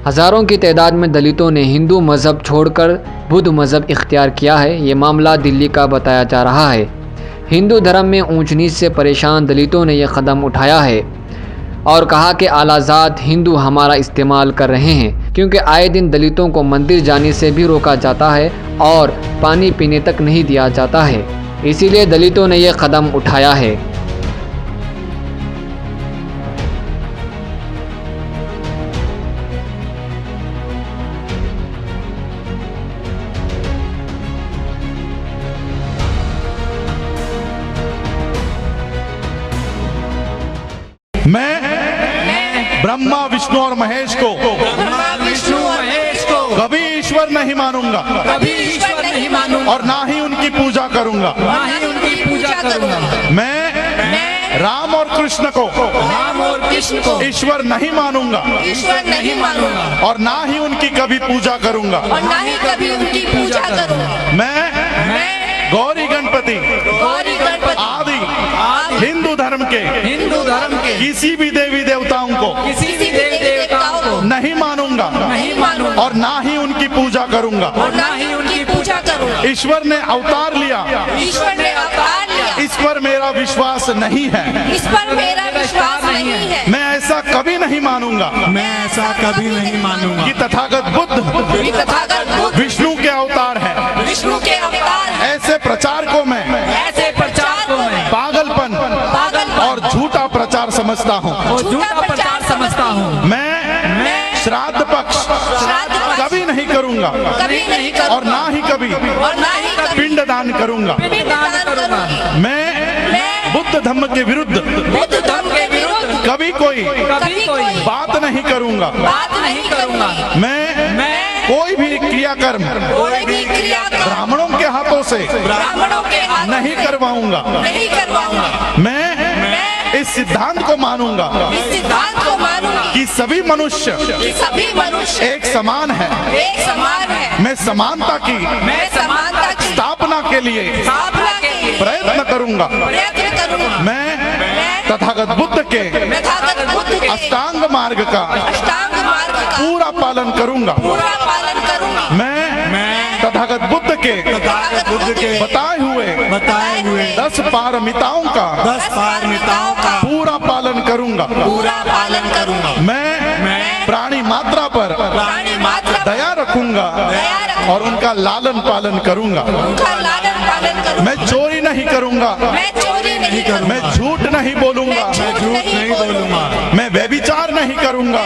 हज़ारों की तादाद में दलितों ने हिंदू मज़हब छोड़कर बुद्ध मज़हब इख्तियार किया है। ये मामला दिल्ली का बताया जा रहा है। हिंदू धर्म में ऊंच नीच से परेशान दलितों ने यह कदम उठाया है और कहा कि आलाज़ाद हिंदू हमारा इस्तेमाल कर रहे हैं, क्योंकि आए दिन दलितों को मंदिर जाने से भी रोका जाता है और पानी पीने तक नहीं दिया जाता है। इसीलिए दलितों ने यह कदम उठाया है। मैं ब्रह्मा विष्णु और महेश को कभी ईश्वर नहीं मानूंगा, और ना ही उनकी पूजा करूंगा। मैं राम और कृष्ण को ईश्वर नहीं मानूंगा, और ना ही उनकी कभी पूजा करूंगा। मैं गौरी गणपति आदि हिंदू धर्म के किसी भी देवी देवताओं को नहीं मानूंगा, और ना ही उनकी पूजा करूंगा। ईश्वर ने अवतार लिया, इस पर मेरा विश्वास नहीं है। मैं ऐसा कभी नहीं मानूंगा कि तथागत बुद्ध विष्णु के अवतार है। ऐसे प्रचार को मैं पागलपन और झूठा प्रचार समझता हूँ। मैं श्राद्ध पक्ष कभी नहीं करूंगा, और ना ही कभी पिंड दान करूंगा। मैं बुद्ध धर्म के विरुद्ध कभी कोई बात नहीं करूंगा। मैं कोई भी क्रियाकर्म ब्राह्मणों के हाथों से नहीं करवाऊंगा। मैं इस सिद्धांत को मानूंगा कि सभी मनुष्य एक समान है। मैं समानता की स्थापना के लिए प्रयत्न करूंगा। मैं तथागत बुद्ध के अष्टांग मार्ग का पूरा पालन करूंगा। मैं तथागत बुद्ध के बताए हुए 10 पारमिताओं का पूरा पालन करूंगा। मैं प्राणी मात्रा पर दया रखूंगा और उनका लालन पालन करूंगा। मैं चोरी नहीं करूंगा, मैं झूठ नहीं बोलूंगा, मैं व्यभिचार नहीं करूंगा,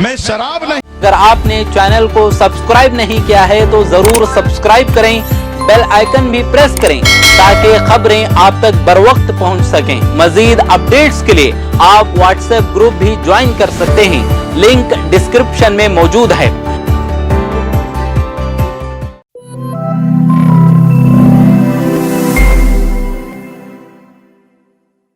मैं शराब नहीं। अगर आपने चैनल को सब्सक्राइब नहीं किया है तो जरूर सब्सक्राइब करें, बेल आइकन भी प्रेस करें ताकि खबरें आप तक बर वक्त पहुंच सकें। मजीद अपडेट्स के लिए आप व्हाट्सएप ग्रुप भी ज्वाइन कर सकते हैं, लिंक डिस्क्रिप्शन में मौजूद है।